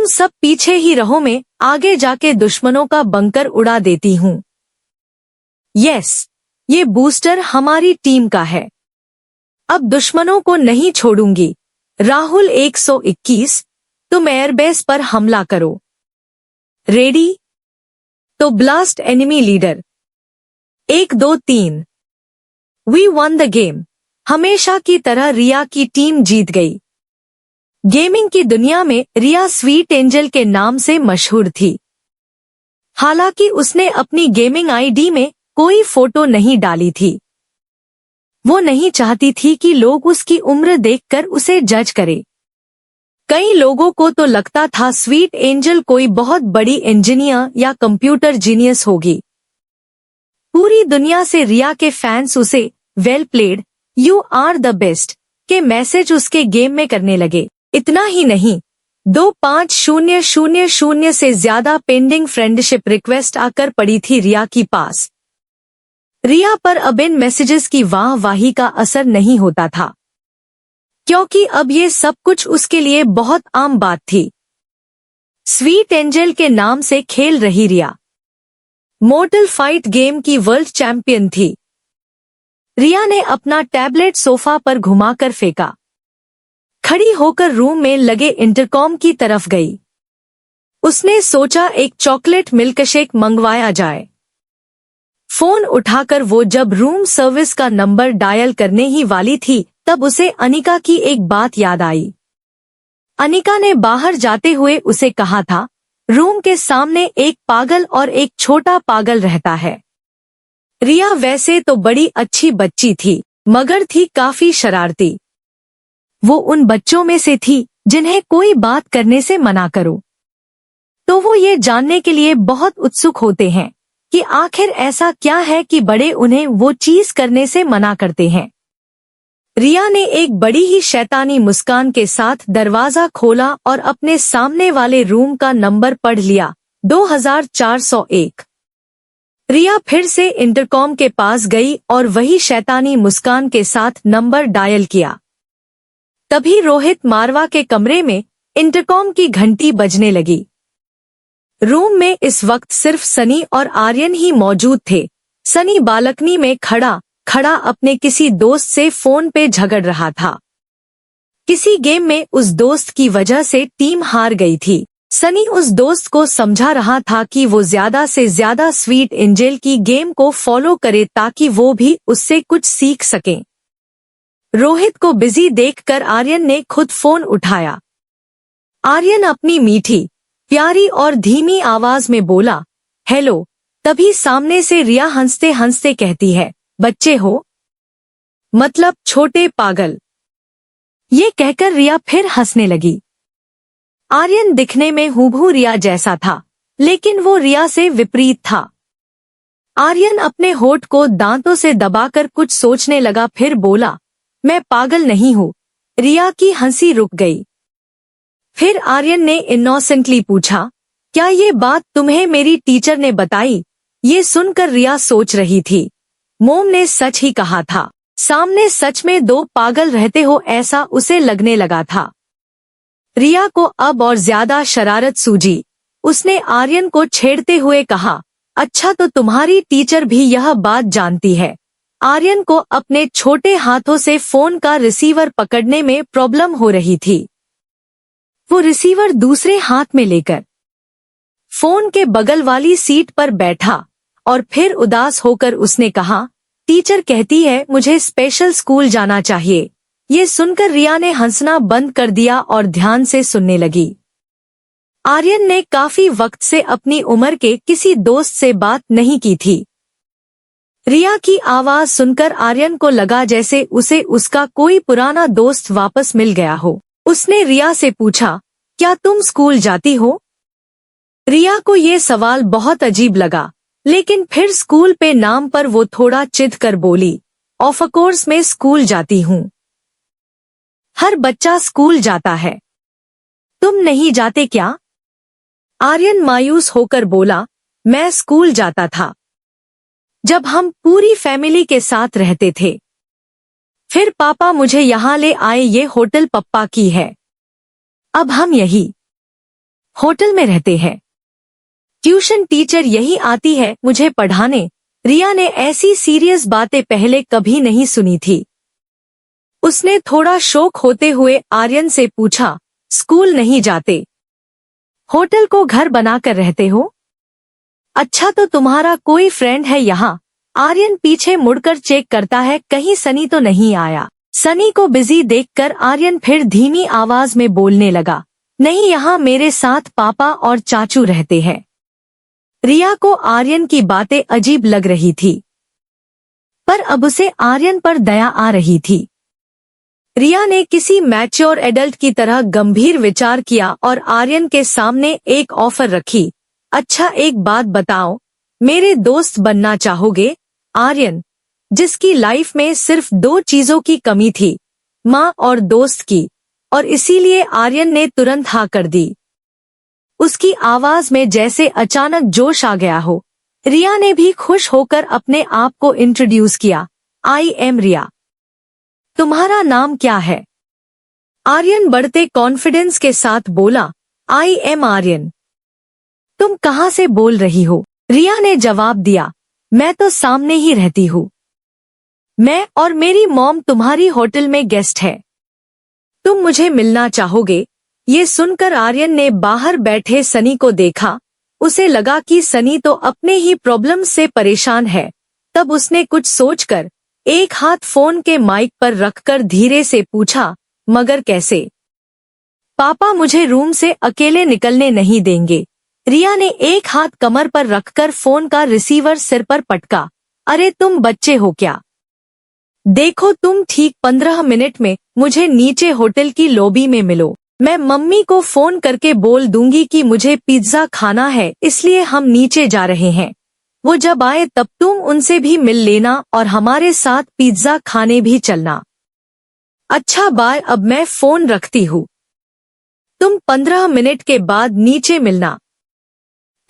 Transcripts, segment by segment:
सब पीछे ही रहो, मैं आगे जाके दुश्मनों का बंकर उड़ा देती हूँ। यस, ये बूस्टर हमारी टीम का है। अब दुश्मनों को नहीं छोड़ूंगी। राहुल 121, तुम एयरबेस पर हमला करो। रेडी? तो blast enemy leader. 1 2 3। We won the game. हमेशा की तरह रिया की टीम जीत गई। गेमिंग की दुनिया में रिया स्वीट एंजल के नाम से मशहूर थी। हालांकि उसने अपनी गेमिंग आईडी में कोई फोटो नहीं डाली थी। वो नहीं चाहती थी कि लोग उसकी उम्र देखकर उसे जज करें। कई लोगों को तो लगता था स्वीट एंजल कोई बहुत बड़ी इंजीनियर या कंप्यूटर जीनियस होगी। पूरी दुनिया से रिया के फैंस उसे well played, you are the best के मैसेज उसके गेम में करने लगे। इतना ही नहीं, 2500 से ज्यादा पेंडिंग फ्रेंडशिप रिक्वेस्ट आकर पड़ी थी रिया की पास। रिया पर अब इन मैसेजेस की वाहवाही का असर नहीं होता था, क्योंकि अब ये सब कुछ उसके लिए बहुत आम बात थी। स्वीट एंजल के नाम से खेल रही रिया मोर्टल फाइट गेम की वर्ल्ड चैंपियन थी। रिया ने अपना टैबलेट सोफा पर घुमाकर फेंका। खड़ी होकर रूम में लगे इंटरकॉम की तरफ गई। उसने सोचा एक चॉकलेट मिल्कशेक मंगवाया जाए। फोन उठाकर वो जब रूम सर्विस का नंबर डायल करने ही वाली थी, तब उसे अनिका की एक बात याद आई। अनिका ने बाहर जाते हुए उसे कहा था, रूम के सामने एक पागल और एक छोटा पागल रहता है। रिया वैसे तो बड़ी अच्छी बच्ची थी, मगर थी काफी शरारती। वो उन बच्चों में से थी जिन्हें कोई बात करने से मना करो तो वो ये जानने के लिए बहुत उत्सुक होते हैं कि आखिर ऐसा क्या है कि बड़े उन्हें वो चीज करने से मना करते हैं। रिया ने एक बड़ी ही शैतानी मुस्कान के साथ दरवाजा खोला और अपने सामने वाले रूम का नंबर पढ़ लिया, 2401। रिया फिर से इंटरकॉम के पास गई और वही शैतानी मुस्कान के साथ नंबर डायल किया। तभी रोहित मारवा के कमरे में इंटरकॉम की घंटी बजने लगी। रूम में इस वक्त सिर्फ सनी और आर्यन ही मौजूद थे। सनी बालकनी में खड़ा अपने किसी दोस्त से फोन पे झगड़ रहा था। किसी गेम में उस दोस्त की वजह से टीम हार गई थी। सनी उस दोस्त को समझा रहा था कि वो ज्यादा से ज्यादा स्वीट एंजल की गेम को फॉलो करे ताकि वो भी उससे कुछ सीख सके। रोहित को बिजी देखकर आर्यन ने खुद फोन उठाया। आर्यन अपनी मीठी, प्यारी और धीमी आवाज में बोला, हेलो। तभी सामने से रिया हंसते हंसते कहती है, बच्चे हो? मतलब छोटे पागल। ये कहकर रिया फिर हंसने लगी। आर्यन दिखने में हूबहू रिया जैसा था, लेकिन वो रिया से विपरीत था। आर्यन अपने होठ को दांतों से दबाकर कुछ सोचने लगा, फिर बोला, मैं पागल नहीं हूँ। रिया की हंसी रुक गई। फिर आर्यन ने इनोसेंटली पूछा, क्या ये बात तुम्हें मेरी टीचर ने बताई? ये सुनकर रिया सोच रही थी, मोम ने सच ही कहा था। सामने सच में दो पागल रहते हो ऐसा उसे लगने लगा था। रिया को अब और ज्यादा शरारत सूझी। उसने आर्यन को छेड़ते हुए कहा, अच्छा तो तुम्हारी टीचर भी यह बात जानती है। आर्यन को अपने छोटे हाथों से फोन का रिसीवर पकड़ने में प्रॉब्लम हो रही थी। वो रिसीवर दूसरे हाथ में लेकर फोन के बगल वाली सीट पर बैठा और फिर उदास होकर उसने कहा, टीचर कहती है मुझे स्पेशल स्कूल जाना चाहिए। ये सुनकर रिया ने हंसना बंद कर दिया और ध्यान से सुनने लगी। आर्यन ने काफी वक्त से अपनी उम्र के किसी दोस्त से बात नहीं की थी। रिया की आवाज सुनकर आर्यन को लगा जैसे उसे उसका कोई पुराना दोस्त वापस मिल गया हो। उसने रिया से पूछा, क्या तुम स्कूल जाती हो? रिया को ये सवाल बहुत अजीब लगा, लेकिन फिर स्कूल पे नाम पर वो थोड़ा चिढ़ कर बोली, ऑफ कोर्स मैं स्कूल जाती हूँ। हर बच्चा स्कूल जाता है, तुम नहीं जाते क्या? आर्यन मायूस होकर बोला, मैं स्कूल जाता था जब हम पूरी फैमिली के साथ रहते थे। फिर पापा मुझे यहाँ ले आए, ये होटल पप्पा की है। अब हम यही होटल में रहते हैं। ट्यूशन टीचर यही आती है मुझे पढ़ाने। रिया ने ऐसी सीरियस बातें पहले कभी नहीं सुनी थी। उसने थोड़ा शौक होते हुए आर्यन से पूछा, स्कूल नहीं जाते? होटल को घर बनाकर रहते हो? अच्छा, तो तुम्हारा कोई फ्रेंड है यहाँ? आर्यन पीछे मुड़कर चेक करता है कहीं सनी तो नहीं आया। सनी को बिजी देखकर आर्यन फिर धीमी आवाज में बोलने लगा, नहीं, यहाँ मेरे साथ पापा और चाचू रहते हैं। रिया को आर्यन की बातें अजीब लग रही थी, पर अब उसे आर्यन पर दया आ रही थी। रिया ने किसी मैच्योर एडल्ट की तरह गंभीर विचार किया और आर्यन के सामने एक ऑफर रखी। अच्छा, एक बात बताओ, मेरे दोस्त बनना चाहोगे? आर्यन, जिसकी लाइफ में सिर्फ 2 चीजों की कमी थी, माँ और दोस्त की, और इसीलिए आर्यन ने तुरंत हाँ कर दी। उसकी आवाज में जैसे अचानक जोश आ गया हो। रिया ने भी खुश होकर अपने आप को इंट्रोड्यूस किया, आई एम रिया। तुम्हारा नाम क्या है? आर्यन बढ़ते कॉन्फिडेंस के साथ बोला, आई एम आर्यन। तुम कहाँ से बोल रही हो? रिया ने जवाब दिया, मैं तो सामने ही रहती हूँ। मैं और मेरी मॉम तुम्हारी होटल में गेस्ट है। तुम मुझे मिलना चाहोगे? ये सुनकर आर्यन ने बाहर बैठे सनी को देखा। उसे लगा कि सनी तो अपने ही प्रॉब्लम से परेशान है। तब उसने कुछ सोचकर एक हाथ फोन के माइक पर रखकर धीरे से पूछा, मगर कैसे? पापा मुझे रूम से अकेले निकलने नहीं देंगे। रिया ने एक हाथ कमर पर रखकर फोन का रिसीवर सिर पर पटका। अरे तुम बच्चे हो क्या? देखो, तुम ठीक 15 मिनट में मुझे नीचे होटल की लॉबी में मिलो। मैं मम्मी को फोन करके बोल दूंगी कि मुझे पिज्जा खाना है, इसलिए हम नीचे जा रहे हैं। वो जब आए तब तुम उनसे भी मिल लेना और हमारे साथ पिज्जा खाने भी चलना। अच्छा बाय, अब मैं फोन रखती हूँ। तुम 15 मिनट के बाद नीचे मिलना।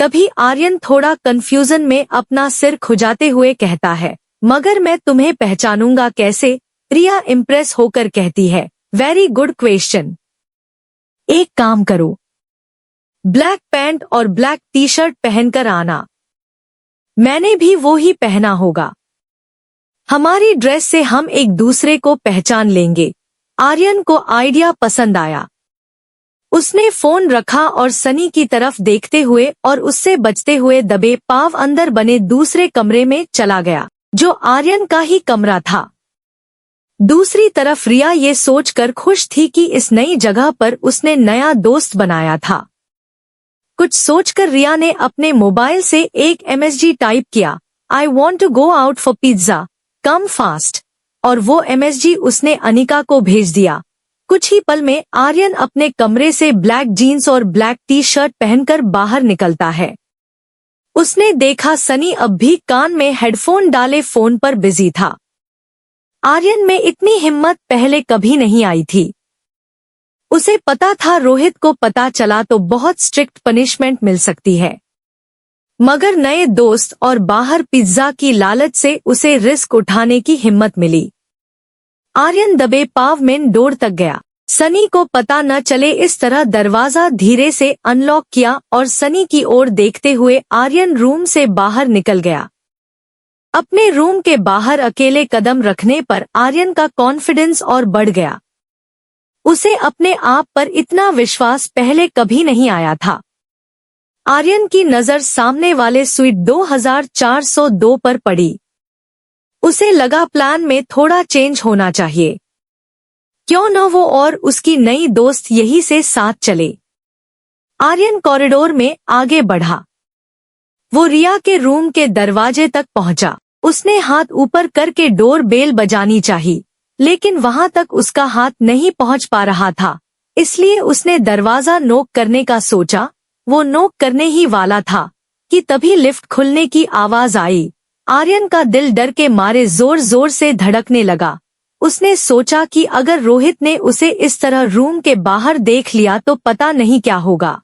तभी आर्यन थोड़ा कंफ्यूजन में अपना सिर खुजाते हुए कहता है, मगर मैं तुम्हें पहचानूंगा कैसे? रिया इम्प्रेस होकर कहती है, वेरी गुड क्वेश्चन। एक काम करो, ब्लैक पैंट और ब्लैक टी शर्ट पहनकर आना। मैंने भी वो ही पहना होगा। हमारी ड्रेस से हम एक दूसरे को पहचान लेंगे। आर्यन को आइडिया पसंद आया। उसने फोन रखा और सनी की तरफ देखते हुए और उससे बचते हुए दबे पांव अंदर बने दूसरे कमरे में चला गया, जो आर्यन का ही कमरा था। दूसरी तरफ रिया ये सोचकर खुश थी कि इस नई जगह पर उसने नया दोस्त बनाया था। कुछ सोचकर रिया ने अपने मोबाइल से एक एमएसजी टाइप किया, I want to go out for pizza, come fast, और वो एमएसजी उसने अनिका को भेज दिया। कुछ ही पल में आर्यन अपने कमरे से ब्लैक जीन्स और ब्लैक टी शर्ट पहनकर बाहर निकलता है। उसने देखा सनी अब भी कान में हेडफोन डाले फोन पर बिजी था। आर्यन में इतनी हिम्मत पहले कभी नहीं आई थी। उसे पता था रोहित को पता चला तो बहुत स्ट्रिक्ट पनिशमेंट मिल सकती है, मगर नए दोस्त और बाहर पिज्जा की लालच से उसे रिस्क उठाने की हिम्मत मिली। आर्यन दबे पांव मेन डोर तक गया। सनी को पता न चले इस तरह दरवाजा धीरे से अनलॉक किया और सनी की ओर देखते हुए आर्यन रूम से बाहर निकल गया। अपने रूम के बाहर अकेले कदम रखने पर आर्यन का कॉन्फिडेंस और बढ़ गया। उसे अपने आप पर इतना विश्वास पहले कभी नहीं आया था। आर्यन की नजर सामने वाले स्वीट 2402 पर पड़ी। उसे लगा प्लान में थोड़ा चेंज होना चाहिए। क्यों न वो और उसकी नई दोस्त यही से साथ चले। आर्यन कॉरिडोर में आगे बढ़ा। वो रिया के रूम के दरवाजे तक पहुंचा। उसने हाथ ऊपर करके डोर बेल बजानी चाहिए, लेकिन वहां तक उसका हाथ नहीं पहुंच पा रहा था, इसलिए उसने दरवाजा नॉक करने का सोचा। वो नॉक करने ही वाला था कि तभी लिफ्ट खुलने की आवाज आई। आर्यन का दिल डर के मारे जोर जोर से धड़कने लगा। उसने सोचा कि अगर रोहित ने उसे इस तरह रूम के बाहर देख लिया तो पता नहीं क्या होगा।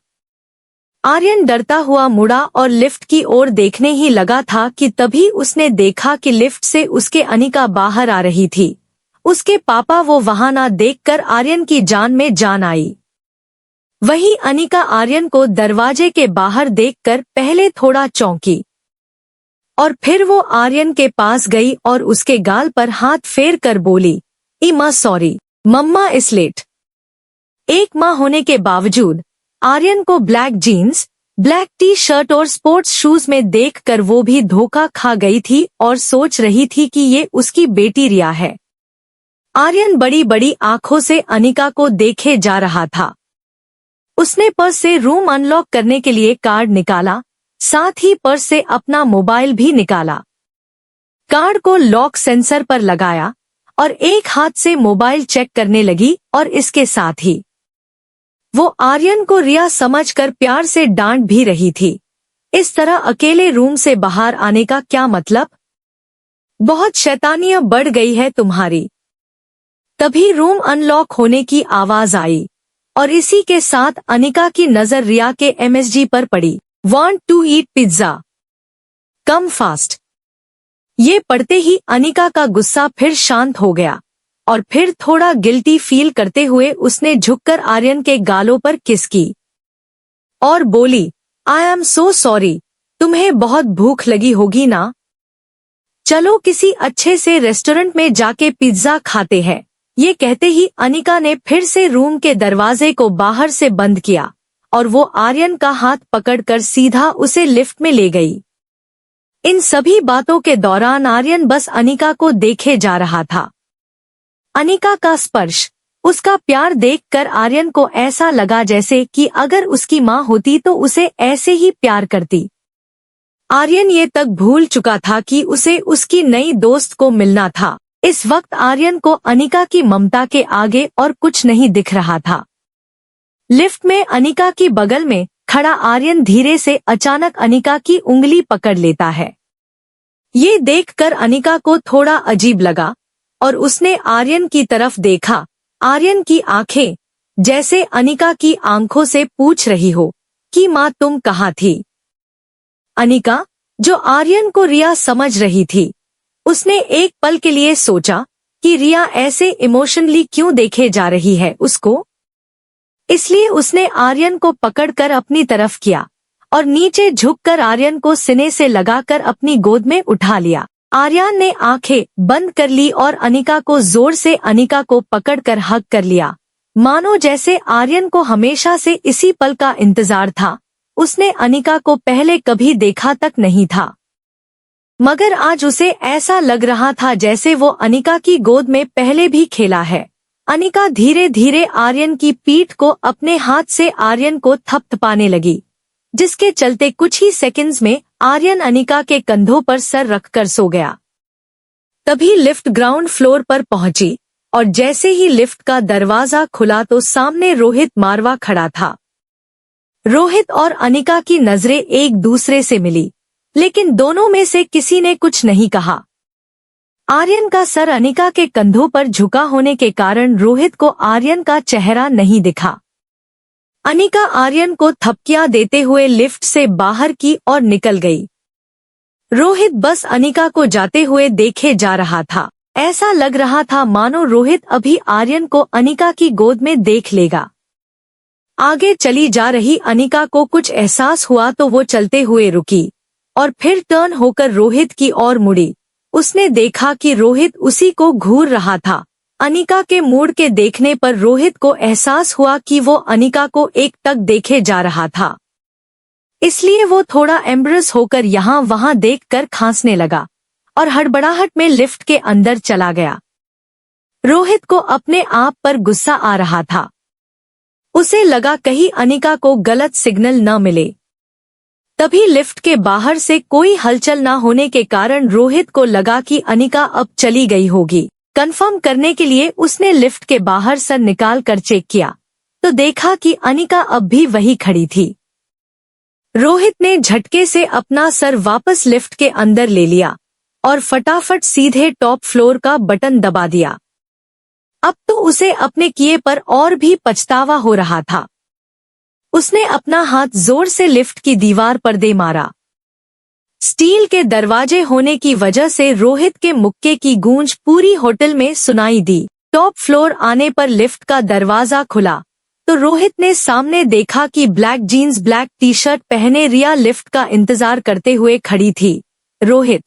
आर्यन डरता हुआ मुड़ा और लिफ्ट की ओर देखने ही लगा था कि तभी उसने देखा कि लिफ्ट से उसके अनिका बाहर आ रही थी। उसके पापा वो वहां ना देखकर आर्यन की जान में जान आई। वहीं अनिका आर्यन को दरवाजे के बाहर देखकर पहले थोड़ा चौंकी और फिर वो आर्यन के पास गई और उसके गाल पर हाथ फेर कर बोली, इमा सॉरी मम्मा इस लेट। एक माह होने के बावजूद आर्यन को black jeans, black T shirt और स्पोर्ट्स शूज में देखकर वो भी धोखा खा गई थी और सोच रही थी कि ये उसकी बेटी रिया है। आर्यन बड़ी बड़ी आंखों से अनिका को देखे जा रहा था। उसने पर्स से रूम अनलॉक करने के लिए कार्ड निकाला, साथ ही पर्स से अपना मोबाइल भी निकाला। कार्ड को लॉक सेंसर पर लगाया और एक हाथ से मोबाइल चेक करने लगी और इसके साथ ही वो आर्यन को रिया समझकर प्यार से डांट भी रही थी। इस तरह अकेले रूम से बाहर आने का क्या मतलब? बहुत शैतानियां बढ़ गई है तुम्हारी। तभी रूम अनलॉक होने की आवाज आई और इसी के साथ अनिका की नजर रिया के एमएसजी पर पड़ी। Want to eat pizza, come fast. ये पढ़ते ही अनिका का गुस्सा फिर शांत हो गया और फिर थोड़ा गिल्टी फील करते हुए उसने झुककर आर्यन के गालों पर किस की और बोली, आई एम सो सॉरी, तुम्हें बहुत भूख लगी होगी ना? चलो किसी अच्छे से रेस्टोरेंट में जाके पिज्जा खाते हैं। ये कहते ही अनिका ने फिर से रूम के दरवाजे को बाहर से बंद किया और वो आर्यन का हाथ पकड़कर सीधा उसे लिफ्ट में ले गई। इन सभी बातों के दौरान आर्यन बस अनिका को देखे जा रहा था। अनिका का स्पर्श, उसका प्यार देखकर आर्यन को ऐसा लगा जैसे कि अगर उसकी माँ होती तो उसे ऐसे ही प्यार करती। आर्यन ये तक भूल चुका था कि उसे उसकी नई दोस्त को मिलना था। इस वक्त आर्यन को अनिका की ममता के आगे और कुछ नहीं दिख रहा था। लिफ्ट में अनिका की बगल में खड़ा आर्यन धीरे से अचानक अनिका की उंगली पकड़ लेता है। ये देखकर अनिका को थोड़ा अजीब लगा और उसने आर्यन की तरफ देखा। आर्यन की आंखें जैसे अनिका की आंखों से पूछ रही हो कि माँ तुम कहाँ थी? अनिका, जो आर्यन को रिया समझ रही थी, उसने एक पल के लिए सोचा कि रिया ऐसे इमोशनली क्यों देखे जा रही है उसको। इसलिए उसने आर्यन को पकड़कर अपनी तरफ किया और नीचे झुककर आर्यन को सीने से लगाकर अपनी गोद में उठा लिया। आर्यन ने आंखें बंद कर ली और अनिका को जोर से अनिका को पकड़कर हग कर लिया, मानो जैसे आर्यन को हमेशा से इसी पल का इंतजार था। उसने अनिका को पहले कभी देखा तक नहीं था, मगर आज उसे ऐसा लग रहा था जैसे वो अनिका की गोद में पहले भी खेला है। अनिका धीरे धीरे आर्यन की पीठ को अपने हाथ से आर्यन को थपथपाने लगी, जिसके चलते कुछ ही सेकंड्स में आर्यन अनिका के कंधों पर सर रखकर सो गया। तभी लिफ्ट ग्राउंड फ्लोर पर पहुंची और जैसे ही लिफ्ट का दरवाजा खुला तो सामने रोहित मारवा खड़ा था। रोहित और अनिका की नजरें एक दूसरे से मिली, लेकिन दोनों में से किसी ने कुछ नहीं कहा। आर्यन का सर अनिका के कंधों पर झुका होने के कारण रोहित को आर्यन का चेहरा नहीं दिखा। अनिका आर्यन को थपकियां देते हुए लिफ्ट से बाहर की ओर निकल गई। रोहित बस अनिका को जाते हुए देखे जा रहा था। ऐसा लग रहा था मानो रोहित अभी आर्यन को अनिका की गोद में देख लेगा। आगे चली जा रही अनिका को कुछ एहसास हुआ तो वो चलते हुए रुकी और फिर टर्न होकर रोहित की ओर मुड़ी। उसने देखा कि रोहित उसी को घूर रहा था। अनिका के मुड़ के देखने पर रोहित को एहसास हुआ कि वो अनिका को एक टक देखे जा रहा था, इसलिए वो थोड़ा एम्बरेस होकर यहाँ वहाँ देखकर खांसने लगा और हड़बड़ाहट में लिफ्ट के अंदर चला गया। रोहित को अपने आप पर गुस्सा आ रहा था। उसे लगा कहीं अनिका को गलत सिग्नल न मिले। तभी लिफ्ट के बाहर से कोई हलचल न होने के कारण रोहित को लगा कि अनिका अब चली गई होगी। कंफर्म करने के लिए उसने लिफ्ट के बाहर सर निकाल कर चेक किया तो देखा कि अनिका अब भी वही खड़ी थी। रोहित ने झटके से अपना सर वापस लिफ्ट के अंदर ले लिया और फटाफट सीधे टॉप फ्लोर का बटन दबा दिया। अब तो उसे अपने किए पर और भी पछतावा हो रहा था। उसने अपना हाथ जोर से लिफ्ट की दीवार पर दे मारा। स्टील के दरवाजे होने की वजह से रोहित के मुक्के की गूंज पूरी होटल में सुनाई दी। टॉप फ्लोर आने पर लिफ्ट का दरवाजा खुला तो रोहित ने सामने देखा कि black jeans black T shirt पहने रिया लिफ्ट का इंतजार करते हुए खड़ी थी। रोहित,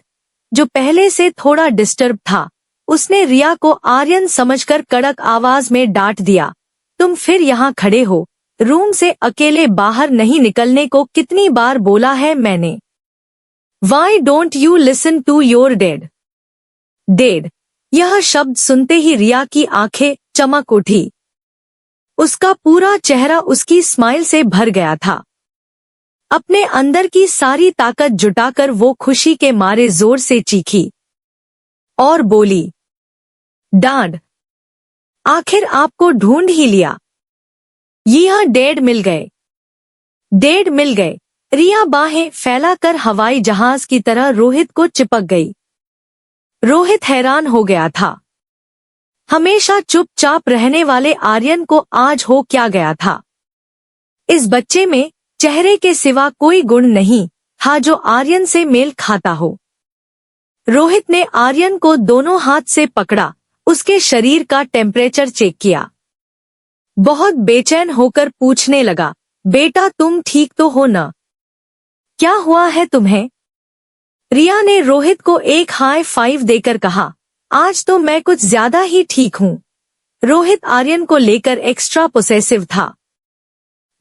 जो पहले से थोड़ा डिस्टर्ब था, उसने रिया को आर्यन समझकर कड़क आवाज में डांट दिया, तुम फिर यहाँ खड़े हो? रूम से अकेले बाहर नहीं निकलने को कितनी बार बोला है मैंने? Why don't you listen to your dad? Dead, यह शब्द सुनते ही रिया की आंखें चमक उठी। उसका पूरा चेहरा उसकी स्माइल से भर गया था। अपने अंदर की सारी ताकत जुटाकर वो खुशी के मारे जोर से चीखी और बोली, डैड, आखिर आपको ढूंढ ही लिया। यह डेड मिल गए, डेड मिल गए। रिया बाहें फैलाकर हवाई जहाज की तरह रोहित को चिपक गई। रोहित हैरान हो गया था। हमेशा चुपचाप रहने वाले आर्यन को आज हो क्या गया था? इस बच्चे में चेहरे के सिवा कोई गुण नहीं था जो आर्यन से मेल खाता हो। रोहित ने आर्यन को दोनों हाथ से पकड़ा, उसके शरीर का टेम्परेचर चेक किया। बहुत बेचैन होकर पूछने लगा, बेटा तुम ठीक तो हो ना? क्या हुआ है तुम्हें? रिया ने रोहित को एक हाई फाइव देकर कहा, आज तो मैं कुछ ज्यादा ही ठीक हूँ। रोहित आर्यन को लेकर एक्स्ट्रा पोसेसिव था,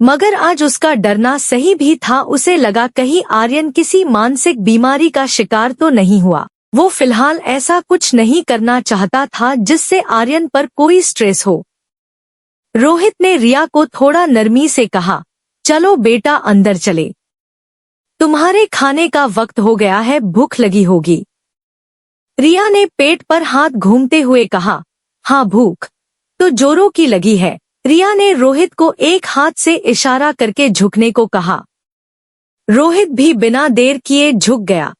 मगर आज उसका डरना सही भी था। उसे लगा कहीं आर्यन किसी मानसिक बीमारी का शिकार तो नहीं हुआ। वो फिलहाल ऐसा कुछ नहीं करना चाहता था जिससे आर्यन पर कोई स्ट्रेस हो। रोहित ने रिया को थोड़ा नरमी से कहा, चलो बेटा अंदर चले, तुम्हारे खाने का वक्त हो गया है, भूख लगी होगी। रिया ने पेट पर हाथ घूमते हुए कहा, हाँ भूख तो जोरों की लगी है। रिया ने रोहित को एक हाथ से इशारा करके झुकने को कहा। रोहित भी बिना देर किए झुक गया।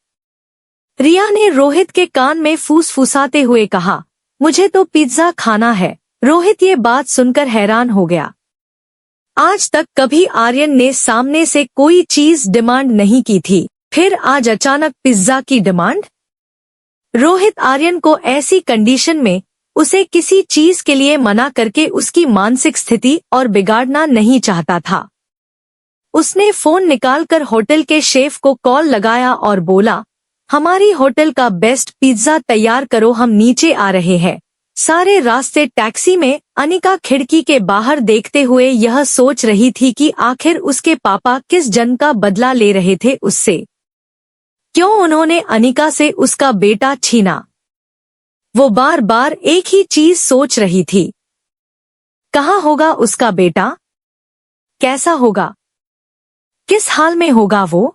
रिया ने रोहित के कान में फूसफुसाते हुए कहा, मुझे तो पिज्जा खाना है। रोहित ये बात सुनकर हैरान हो गया। आज तक कभी आर्यन ने सामने से कोई चीज डिमांड नहीं की थी, फिर आज अचानक पिज्जा की डिमांड। रोहित आर्यन को ऐसी कंडीशन में उसे किसी चीज के लिए मना करके उसकी मानसिक स्थिति और बिगाड़ना नहीं चाहता था। उसने फोन निकालकर होटल के शेफ को कॉल लगाया और बोला, हमारी होटल का बेस्ट पिज्जा तैयार करो, हम नीचे आ रहे हैं। सारे रास्ते टैक्सी में अनिका खिड़की के बाहर देखते हुए यह सोच रही थी कि आखिर उसके पापा किस जन्म का बदला ले रहे थे उससे। क्यों उन्होंने अनिका से उसका बेटा छीना? वो बार बार एक ही चीज सोच रही थी, कहाँ होगा उसका बेटा? कैसा होगा? किस हाल में होगा वो?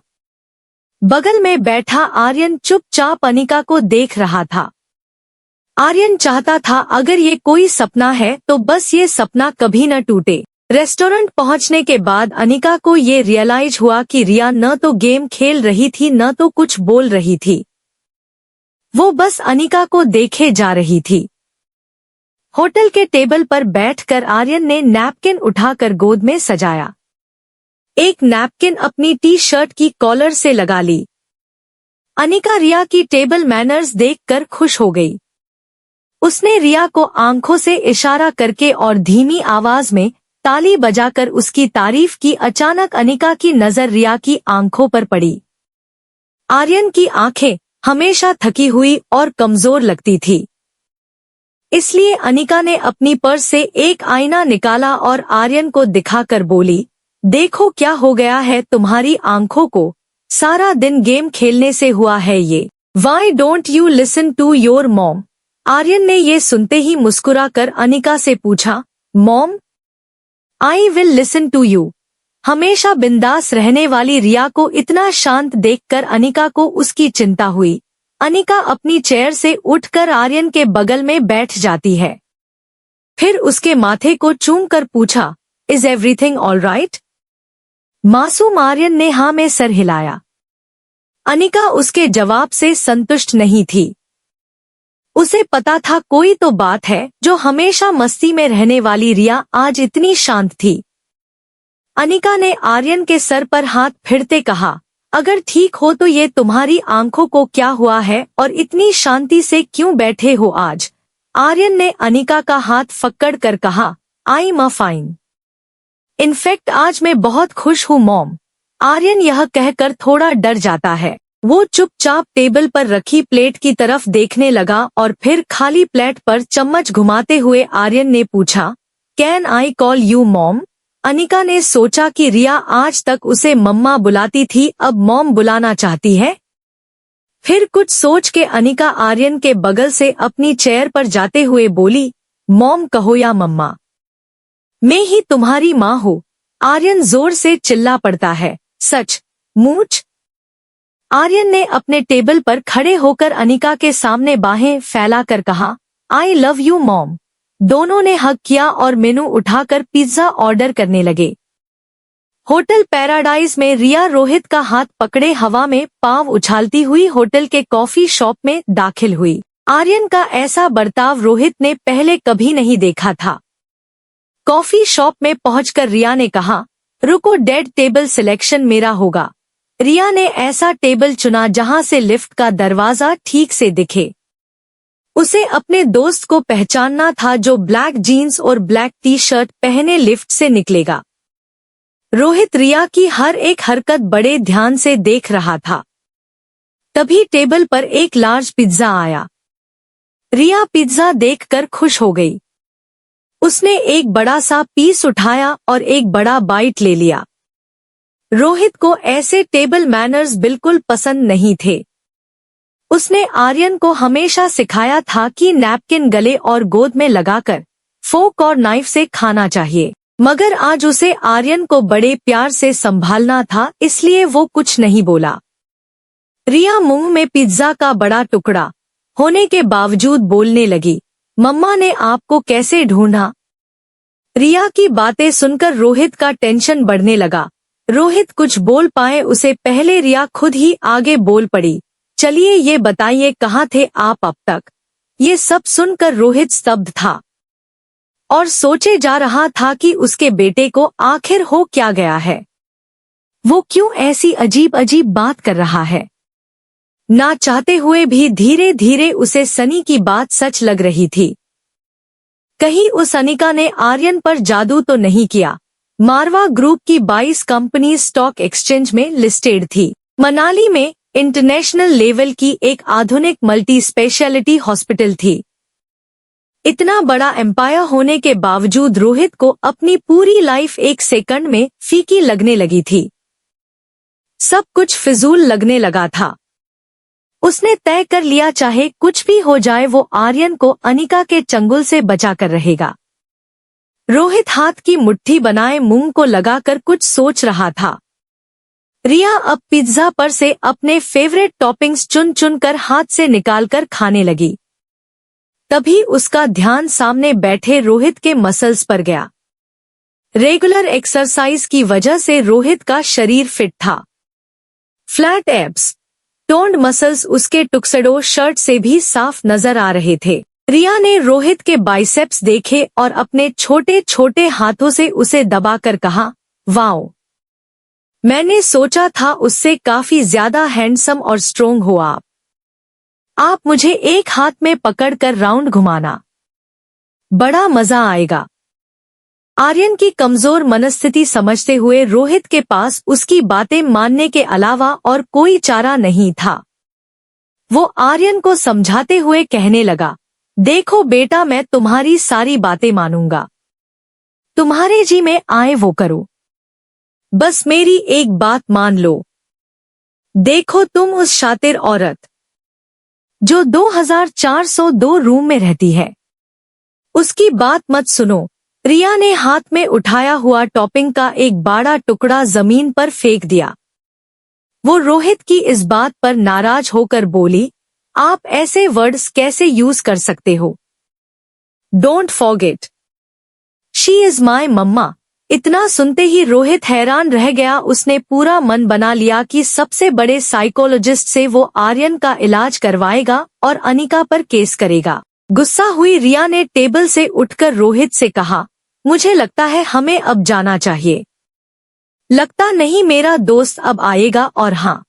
बगल में बैठा आर्यन चुपचाप अनिका को देख रहा था। आर्यन चाहता था अगर ये कोई सपना है तो बस ये सपना कभी न टूटे। रेस्टोरेंट पहुंचने के बाद अनिका को ये रियलाइज हुआ कि रिया न तो गेम खेल रही थी न तो कुछ बोल रही थी। वो बस अनिका को देखे जा रही थी। होटल के टेबल पर बैठकर आर्यन ने नैपकिन उठाकर गोद में सजाया। एक नैपकिन अपनी टी शर्ट की कॉलर से लगा ली। अनिका रिया की टेबल मैनर्स देखकर खुश हो गई। उसने रिया को आंखों से इशारा करके और धीमी आवाज में ताली बजाकर उसकी तारीफ की। अचानक अनिका की नजर रिया की आंखों पर पड़ी। आर्यन की आंखें हमेशा थकी हुई और कमजोर लगती थी, इसलिए अनिका ने अपनी पर्स से एक आईना निकाला और आर्यन को दिखाकर बोली, देखो क्या हो गया है तुम्हारी आंखों को, सारा दिन गेम खेलने से हुआ है ये। Why don't you listen to your mom? Aryan ने ये सुनते ही मुस्कुराकर अनिका से पूछा, mom? I will listen to you. हमेशा बिंदास रहने वाली रिया को इतना शांत देखकर अनिका को उसकी चिंता हुई। अनिका अपनी चेयर से उठकर आर्यन के बगल में बैठ जाती है, फिर उसके माथे को चूमकर पूछा, इज एवरीथिंग ऑल राइट? मासूम आर्यन ने हाँ में सर हिलाया। अनिका उसके जवाब से संतुष्ट नहीं थी। उसे पता था कोई तो बात है जो हमेशा मस्ती में रहने वाली रिया आज इतनी शांत थी। अनिका ने आर्यन के सर पर हाथ फिरते कहा, अगर ठीक हो तो ये तुम्हारी आंखों को क्या हुआ है और इतनी शांति से क्यों बैठे हो आज? आर्यन ने अनिका का हाथ पकड़ कर कहा, आई एम फाइन। इनफैक्ट आज मैं बहुत खुश हूँ मॉम। आर्यन यह कहकर थोड़ा डर जाता है। वो चुपचाप टेबल पर रखी प्लेट की तरफ देखने लगा और फिर खाली प्लेट पर चम्मच घुमाते हुए आर्यन ने पूछा, can I call you mom? Anika ने सोचा कि रिया आज तक उसे मम्मा बुलाती थी, अब मॉम बुलाना चाहती है। फिर कुछ सोच के अनिका आर्यन के बगल से अपनी चेयर पर जाते हुए बोली, मॉम कहो या मम्मा, मैं ही तुम्हारी माँ हूँ। आर्यन जोर से चिल्ला पड़ता है, सच मूच? आर्यन ने अपने टेबल पर खड़े होकर अनिका के सामने बाहें फैलाकर कहा, आई लव यू मॉम। दोनों ने हग किया और मेनू उठाकर पिज्जा ऑर्डर करने लगे। होटल पैराडाइज में रिया रोहित का हाथ पकड़े हवा में पांव उछालती हुई होटल के कॉफी शॉप में दाखिल हुई। आर्यन का ऐसा बर्ताव रोहित ने पहले कभी नहीं देखा था। कॉफी शॉप में पहुंचकर रिया ने कहा, रुको डैड, टेबल सिलेक्शन मेरा होगा। रिया ने ऐसा टेबल चुना जहां से लिफ्ट का दरवाजा ठीक से दिखे। उसे अपने दोस्त को पहचानना था जो ब्लैक जीन्स और ब्लैक टी शर्ट पहने लिफ्ट से निकलेगा। रोहित रिया की हर एक हरकत बड़े ध्यान से देख रहा था। तभी टेबल पर एक लार्ज पिज्जा आया। रिया पिज्जा देखकर खुश हो गई। उसने एक बड़ा सा पीस उठाया और एक बड़ा बाइट ले लिया। रोहित को ऐसे टेबल मैनर्स बिल्कुल पसंद नहीं थे। उसने आर्यन को हमेशा सिखाया था कि नैपकिन गले और गोद में लगाकर फोक और नाइफ से खाना चाहिए, मगर आज उसे आर्यन को बड़े प्यार से संभालना था, इसलिए वो कुछ नहीं बोला। रिया मुंह में पिज्जा का बड़ा टुकड़ा होने के बावजूद बोलने लगी, मम्मा ने आपको कैसे ढूंढा? रिया की बातें सुनकर रोहित का टेंशन बढ़ने लगा। रोहित कुछ बोल पाए उसे पहले रिया खुद ही आगे बोल पड़ी, चलिए ये बताइए कहाँ थे आप अब तक? ये सब सुनकर रोहित स्तब्ध था और सोचे जा रहा था कि उसके बेटे को आखिर हो क्या गया है। वो क्यों ऐसी अजीब अजीब बात कर रहा है? ना चाहते हुए भी धीरे धीरे उसे सनी की बात सच लग रही थी। कहीं उस अनिका ने आर्यन पर जादू तो नहीं किया? मारवा ग्रुप की 22 कंपनी स्टॉक एक्सचेंज में लिस्टेड थी। मनाली में इंटरनेशनल लेवल की एक आधुनिक मल्टी स्पेशलिटी हॉस्पिटल थी। इतना बड़ा एम्पायर होने के बावजूद रोहित को अपनी पूरी लाइफ एक सेकंड में फीकी लगने लगी थी। सब कुछ फिजूल लगने लगा था। उसने तय कर लिया चाहे कुछ भी हो जाए वो आर्यन को अनिका के चंगुल से बचा कर रहेगा। रोहित हाथ की मुट्ठी बनाए मुंह को लगाकर कुछ सोच रहा था। रिया अब पिज्जा पर से अपने फेवरेट टॉपिंग्स चुन चुन कर हाथ से निकालकर खाने लगी। तभी उसका ध्यान सामने बैठे रोहित के मसल्स पर गया। रेगुलर एक्सरसाइज की वजह से रोहित का शरीर फिट था। फ्लैट एब्स, टोन्ड मसल्स उसके टुक्सडो शर्ट से भी साफ नजर आ रहे थे। रिया ने रोहित के बाइसेप्स देखे और अपने छोटे छोटे हाथों से उसे दबाकर कहा, वाओ, मैंने सोचा था उससे काफी ज्यादा हैंडसम और स्ट्रोंग हो आप मुझे एक हाथ में पकड़कर राउंड घुमाना, बड़ा मजा आएगा। आर्यन की कमजोर मनस्थिति समझते हुए रोहित के पास उसकी बातें मानने के अलावा और कोई चारा नहीं था। वो आर्यन को समझाते हुए कहने लगा, देखो बेटा, मैं तुम्हारी सारी बातें मानूंगा, तुम्हारे जी में आए वो करो, बस मेरी एक बात मान लो। देखो तुम उस शातिर औरत जो 2402 रूम में रहती है, उसकी बात मत सुनो। रिया ने हाथ में उठाया हुआ टॉपिंग का एक बड़ा टुकड़ा जमीन पर फेंक दिया। वो रोहित की इस बात पर नाराज होकर बोली, आप ऐसे वर्ड्स कैसे यूज कर सकते हो? Don't forget, she is my mamma. इतना सुनते ही रोहित हैरान रह गया। उसने पूरा मन बना लिया कि सबसे बड़े साइकोलॉजिस्ट से वो आर्यन का इलाज करवाएगा और अनिका पर केस करेगा। गुस्सा हुई रिया ने टेबल से उठकर रोहित से कहा, मुझे लगता है हमें अब जाना चाहिए। लगता नहीं मेरा दोस्त अब आएगा, और हाँ,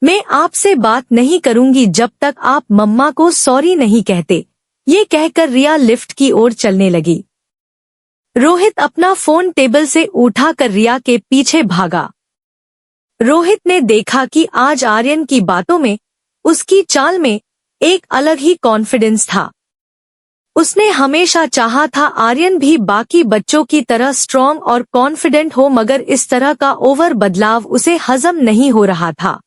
मैं आपसे बात नहीं करूंगी जब तक आप मम्मा को सॉरी नहीं कहते। ये कहकर रिया लिफ्ट की ओर चलने लगी। रोहित अपना फोन टेबल से उठाकर रिया के पीछे भागा। रोहित ने देखा कि आज आर्यन की बातों में, उसकी चाल में एक अलग ही कॉन्फिडेंस था। उसने हमेशा चाहा था आर्यन भी बाकी बच्चों की तरह स्ट्रॉन्ग और कॉन्फिडेंट हो, मगर इस तरह का ओवर बदलाव उसे हजम नहीं हो रहा था।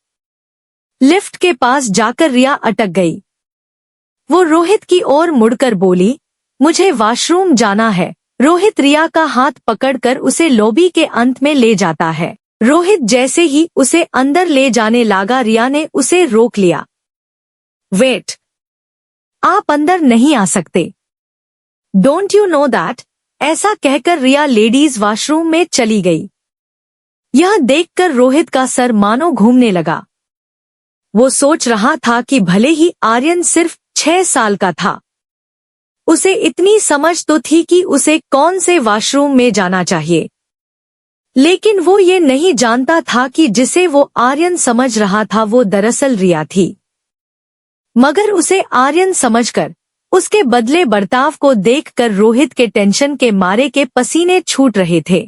लिफ्ट के पास जाकर रिया अटक गई। वो रोहित की ओर मुड़कर बोली, मुझे वॉशरूम जाना है। रोहित रिया का हाथ पकड़कर उसे लॉबी के अंत में ले जाता है। रोहित जैसे ही उसे अंदर ले जाने लगा, रिया ने उसे रोक लिया। वेट, आप अंदर नहीं आ सकते। Don't you know that? ऐसा कहकर रिया लेडीज वॉशरूम में चली गई। यह देखकर रोहित का सर मानो घूमने लगा। वो सोच रहा था कि भले ही आर्यन सिर्फ 6 साल का था, उसे इतनी समझ तो थी कि उसे कौन से वॉशरूम में जाना चाहिए, लेकिन वो ये नहीं जानता था कि जिसे वो आर्यन समझ रहा था वो दरअसल रिया थी। मगर उसे आर्यन समझकर, उसके बदले बर्ताव को देखकर रोहित के टेंशन के मारे के पसीने छूट रहे थे।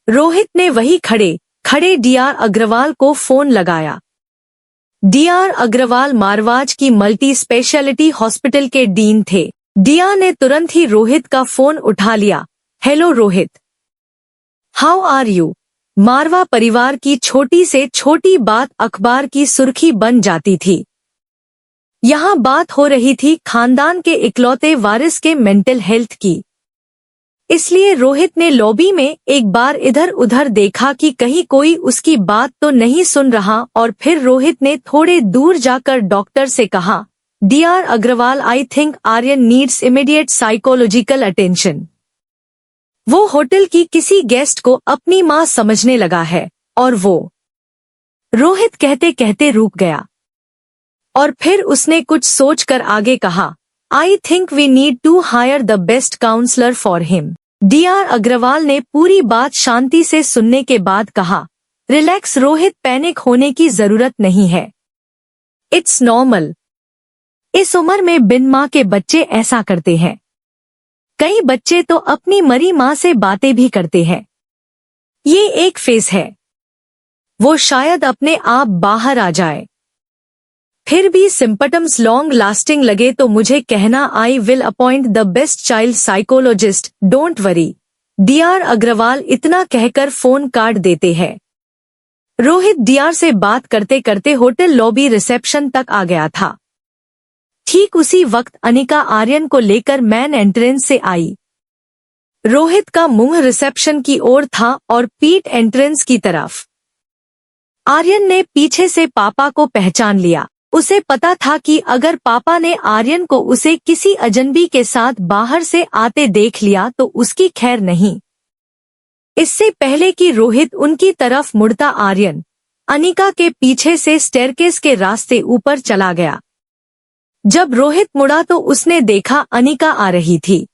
रोहित ने वही खड़े खड़े डीआर अग्रवाल को फोन लगाया। डीआर अग्रवाल मारवाज की मल्टी स्पेशलिटी हॉस्पिटल के डीन थे। डीआर ने तुरंत ही रोहित का फोन उठा लिया। Hello Rohit, how are you? Marwah परिवार की छोटी से छोटी बात अखबार की सुर्खी बन जाती थी। यहाँ बात हो रही थी खानदान के इकलौते वारिस के मेंटल हेल्थ की। इसलिए रोहित ने लॉबी में एक बार इधर उधर देखा कि कहीं कोई उसकी बात तो नहीं सुन रहा, और फिर रोहित ने थोड़े दूर जाकर डॉक्टर से कहा, Dr Agarwal, I think Aryan needs immediate psychological attention. वो होटल की किसी गेस्ट को अपनी माँ समझने लगा है, और वो। रोहित कहते कहते रुक गया, और फिर उसने कुछ सोचकर आगे कहा, I think we need to hire the best counsellor for him. Dr Agarwal ने पूरी बात शांति से सुनने के बाद कहा, रिलैक्स रोहित, पैनिक होने की जरूरत नहीं है। It's normal. इस उम्र में बिन माँ के बच्चे ऐसा करते हैं। कई बच्चे तो अपनी मरी माँ से बातें भी करते हैं। ये एक फेज है, वो शायद अपने आप बाहर आ जाए। फिर भी सिम्पटम्स लॉन्ग लास्टिंग लगे तो मुझे कहना, I will appoint the best child psychologist, don't worry. Dr Agarwal इतना कहकर फोन काट देते हैं। रोहित डीआर से बात करते करते होटल लॉबी रिसेप्शन तक आ गया था। ठीक उसी वक्त अनिका आर्यन को लेकर मैन एंट्रेंस से आई। रोहित का मुंह रिसेप्शन की ओर था और पीठ एंट्रेंस की तरफ। आर्यन ने पीछे से पापा को पहचान लिया। उसे पता था कि अगर पापा ने आर्यन को उसे किसी अजनबी के साथ बाहर से आते देख लिया तो उसकी खैर नहीं। इससे पहले कि रोहित उनकी तरफ मुड़ता, आर्यन अनिका के पीछे से स्टेयरकेस के रास्ते ऊपर चला गया। जब रोहित मुड़ा तो उसने देखा अनिका आ रही थी।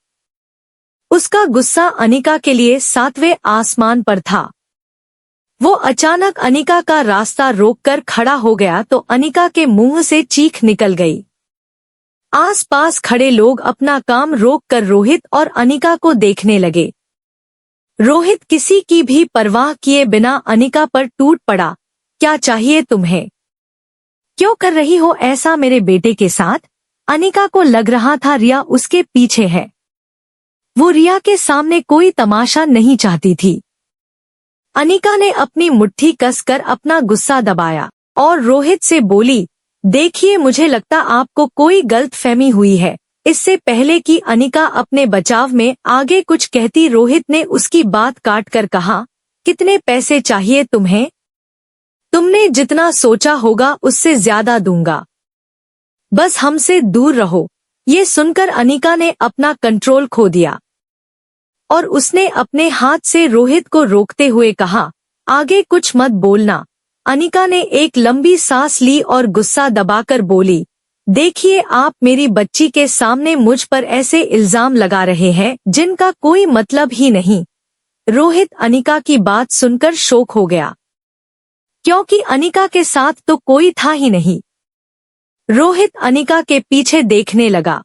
उसका गुस्सा अनिका के लिए 7वें आसमान पर था। वो अचानक अनिका का रास्ता रोककर खड़ा हो गया तो अनिका के मुंह से चीख निकल गई। आसपास खड़े लोग अपना काम रोककर रोहित और अनिका को देखने लगे। रोहित किसी की भी परवाह किए बिना अनिका पर टूट पड़ा, क्या चाहिए तुम्हें? क्यों कर रही हो ऐसा मेरे बेटे के साथ? अनिका को लग रहा था रिया उसके पीछे है। वो रिया के सामने कोई तमाशा नहीं चाहती थी। अनिका ने अपनी मुट्ठी कसकर अपना गुस्सा दबाया और रोहित से बोली, देखिए मुझे लगता आपको कोई गलतफहमी हुई है। इससे पहले कि अनिका अपने बचाव में आगे कुछ कहती, रोहित ने उसकी बात काटकर कहा, कितने पैसे चाहिए तुम्हें? तुमने जितना सोचा होगा उससे ज्यादा दूंगा, बस हमसे दूर रहो। ये सुनकर अनिका ने अपना कंट्रोल खो दिया और उसने अपने हाथ से रोहित को रोकते हुए कहा, आगे कुछ मत बोलना। अनिका ने एक लंबी सांस ली और गुस्सा दबाकर बोली, देखिए आप मेरी बच्ची के सामने मुझ पर ऐसे इल्जाम लगा रहे हैं जिनका कोई मतलब ही नहीं। रोहित अनिका की बात सुनकर शॉक हो गया, क्योंकि अनिका के साथ तो कोई था ही नहीं। रोहित अनिका के पीछे देखने लगा।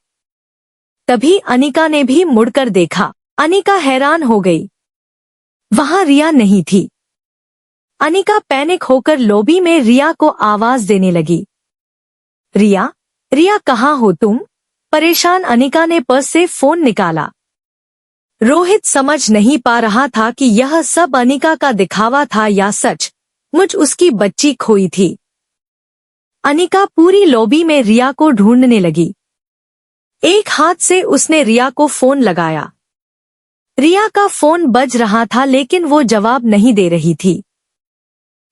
तभी अनिका ने भी मुड़कर देखा। अनिका हैरान हो गई। वहां रिया नहीं थी। अनिका पैनिक होकर लॉबी में रिया को आवाज देने लगी। रिया, रिया कहाँ हो तुम? परेशान अनिका ने पर्स से फोन निकाला। रोहित समझ नहीं पा रहा था कि यह सब अनिका का दिखावा था या सच मुझ उसकी बच्ची खोई थी। अनिका पूरी लॉबी में रिया को ढूंढने लगी। एक हाथ से उसने रिया को फोन लगाया। रिया का फोन बज रहा था लेकिन वो जवाब नहीं दे रही थी।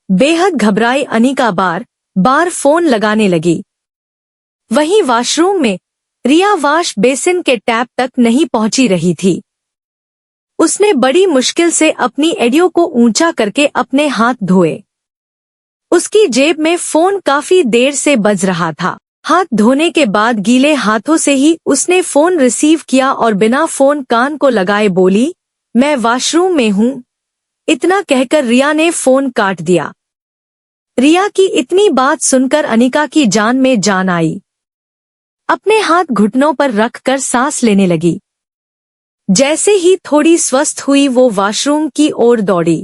बेहद घबराई अनिका बार बार फोन लगाने लगी। वहीं वॉशरूम में रिया वॉश बेसिन के टैप तक नहीं पहुंची रही थी। उसने बड़ी मुश्किल से अपनी एडियो को ऊंचा करके अपने हाथ धोए। उसकी जेब में फोन काफी देर से बज रहा था। हाथ धोने के बाद गीले हाथों से ही उसने फोन रिसीव किया और बिना फोन कान को लगाए बोली, मैं वॉशरूम में हूँ। इतना कहकर रिया ने फोन काट दिया। रिया की इतनी बात सुनकर अनिका की जान में जान आई। अपने हाथ घुटनों पर रखकर सांस लेने लगी। जैसे ही थोड़ी स्वस्थ हुई वो वॉशरूम की ओर दौड़ी।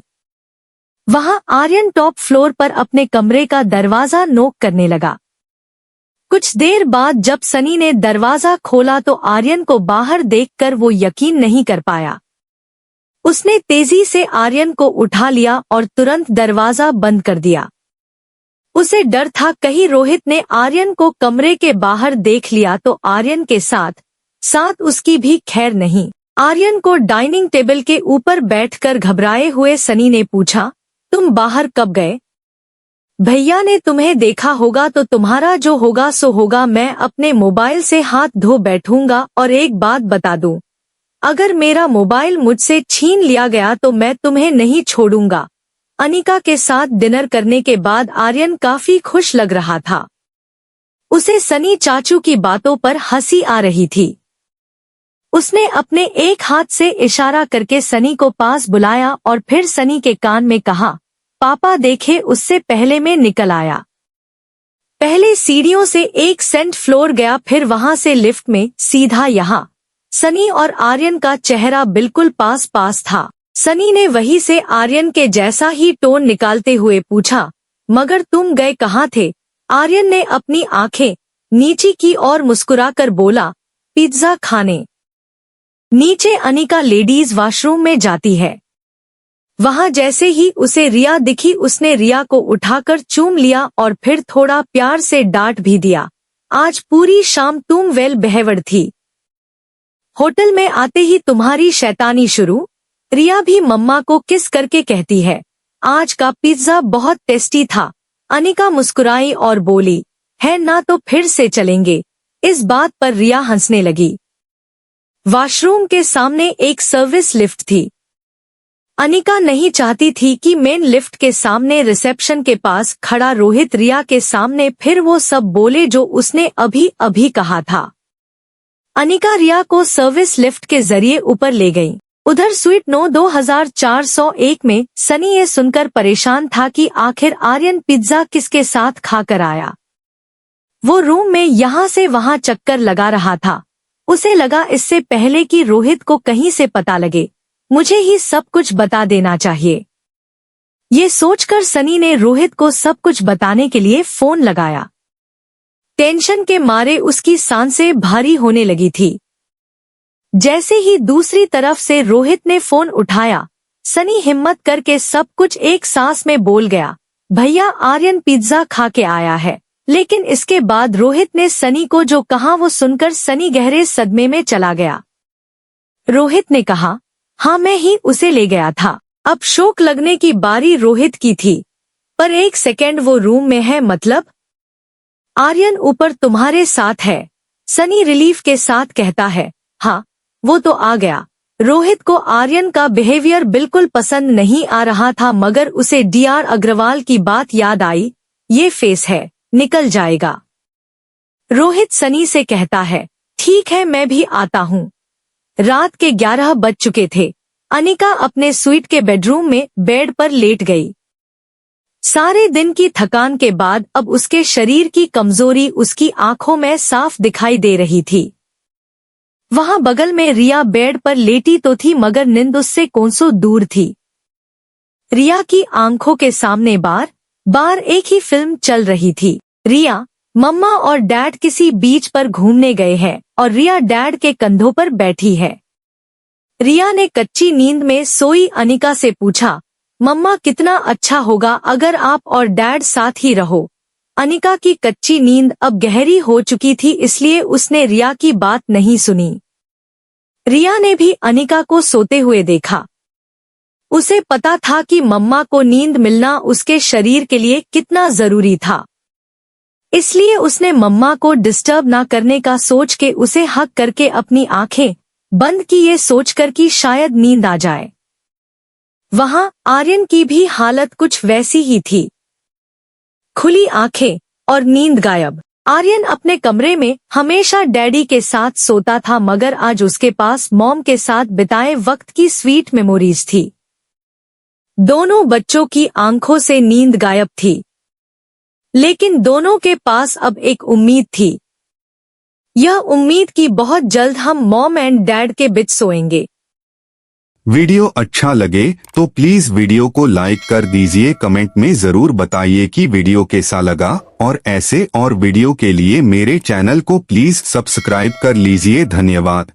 वहां आर्यन टॉप फ्लोर पर अपने कमरे का दरवाजा नॉक करने लगा। कुछ देर बाद जब सनी ने दरवाजा खोला तो आर्यन को बाहर देखकर वो यकीन नहीं कर पाया। उसने तेजी से आर्यन को उठा लिया और तुरंत दरवाजा बंद कर दिया। उसे डर था कहीं रोहित ने आर्यन को कमरे के बाहर देख लिया तो आर्यन के साथ साथ उसकी भी खैर नहीं। आर्यन को डाइनिंग टेबल के ऊपर बैठकर घबराए हुए सनी ने पूछा, तुम बाहर कब गए? भैया ने तुम्हें देखा होगा तो तुम्हारा जो होगा सो होगा। मैं अपने मोबाइल से हाथ धो बैठूंगा और एक बात बता दूं, अगर मेरा मोबाइल मुझसे छीन लिया गया तो मैं तुम्हें नहीं छोड़ूंगा। अनिका के साथ डिनर करने के बाद आर्यन काफी खुश लग रहा था। उसे सनी चाचू की बातों पर हंसी आ रही थी। उसने अपने एक हाथ से इशारा करके सनी को पास बुलाया और फिर सनी के कान में कहा, पापा देखे उससे पहले मैं निकल आया। पहले सीढ़ियों से एक सेंट फ्लोर गया फिर वहां से लिफ्ट में सीधा यहाँ। सनी और आर्यन का चेहरा बिल्कुल पास पास था। सनी ने वहीं से आर्यन के जैसा ही टोन निकालते हुए पूछा, मगर तुम गए कहाँ थे? आर्यन ने अपनी आंखें नीचे की और मुस्कुराकर बोला, पिज्जा खाने। नीचे अनिका लेडीज वॉशरूम में जाती है। वहां जैसे ही उसे रिया दिखी उसने रिया को उठाकर चूम लिया और फिर थोड़ा प्यार से डांट भी दिया, आज पूरी शाम तुम वेल बिहेव्ड थी। होटल में आते ही तुम्हारी शैतानी शुरू। रिया भी मम्मा को किस करके कहती है, आज का पिज्जा बहुत टेस्टी था। अनिका मुस्कुराई और बोली, है ना तो फिर से चलेंगे। इस बात पर रिया हंसने लगी। वॉशरूम के सामने एक सर्विस लिफ्ट थी। अनिका नहीं चाहती थी कि मेन लिफ्ट के सामने रिसेप्शन के पास खड़ा रोहित रिया के सामने फिर वो सब बोले जो उसने अभी अभी कहा था। अनिका रिया को सर्विस लिफ्ट के जरिए ऊपर ले गई। उधर स्वीट 9-2401 में सनी ये सुनकर परेशान था कि आखिर आर्यन पिज्जा किसके साथ खाकर आया। वो रूम में यहाँ से वहाँ चक्कर लगा रहा था। उसे लगा इससे पहले कि रोहित को कहीं से पता लगे मुझे ही सब कुछ बता देना चाहिए। ये सोचकर सनी ने रोहित को सब कुछ बताने के लिए फोन लगाया। टेंशन के मारे उसकी सांसें भारी होने लगी थी। जैसे ही दूसरी तरफ से रोहित ने फोन उठाया, सनी हिम्मत करके सब कुछ एक सांस में बोल गया, भैया आर्यन पिज्जा खा के आया है। लेकिन इसके बाद रोहित ने सनी को जो कहा वो सुनकर सनी गहरे सदमे में चला गया। रोहित ने कहा, हाँ मैं ही उसे ले गया था। अब शौक लगने की बारी रोहित की थी। पर एक सेकेंड, वो रूम में है मतलब? आर्यन ऊपर तुम्हारे साथ है? सनी रिलीफ के साथ कहता है, हाँ वो तो आ गया। रोहित को आर्यन का बिहेवियर बिल्कुल पसंद नहीं आ रहा था मगर उसे डीआर अग्रवाल की बात याद आई। ये फेस है, निकल जाएगा। रोहित सनी से कहता है, ठीक है मैं भी आता हूँ। रात के 11 बज चुके थे। अनिका अपने स्वीट के बेडरूम में बेड पर लेट गई। सारे दिन की थकान के बाद अब उसके शरीर की कमजोरी उसकी आंखों में साफ दिखाई दे रही थी। वहां बगल में रिया बेड पर लेटी तो थी मगर नींद उससे कोसों दूर थी। रिया की आंखों के सामने बार बार एक ही फिल्म चल रही थी। रिया, मम्मा और डैड किसी बीच पर घूमने गए हैं और रिया डैड के कंधों पर बैठी है। रिया ने कच्ची नींद में सोई अनिका से पूछा, मम्मा कितना अच्छा होगा अगर आप और डैड साथ ही रहो। अनिका की कच्ची नींद अब गहरी हो चुकी थी इसलिए उसने रिया की बात नहीं सुनी। रिया ने भी अनिका को सोते हुए देखा। उसे पता था कि मम्मा को नींद मिलना उसके शरीर के लिए कितना जरूरी था, इसलिए उसने मम्मा को डिस्टर्ब ना करने का सोच के उसे हक करके अपनी आंखें बंद की, ये सोचकर कि शायद नींद आ जाए। वहां आर्यन की भी हालत कुछ वैसी ही थी। खुली आंखें और नींद गायब। आर्यन अपने कमरे में हमेशा डैडी के साथ सोता था मगर आज उसके पास मॉम के साथ बिताए वक्त की स्वीट मेमोरीज थी। दोनों बच्चों की आंखों से नींद गायब थी, लेकिन दोनों के पास अब एक उम्मीद थी। यह उम्मीद कि बहुत जल्द हम मॉम एंड डैड के बीच सोएंगे। वीडियो अच्छा लगे तो प्लीज वीडियो को लाइक कर दीजिए। कमेंट में जरूर बताइए कि वीडियो कैसा लगा और ऐसे और वीडियो के लिए मेरे चैनल को प्लीज सब्सक्राइब कर लीजिए। धन्यवाद।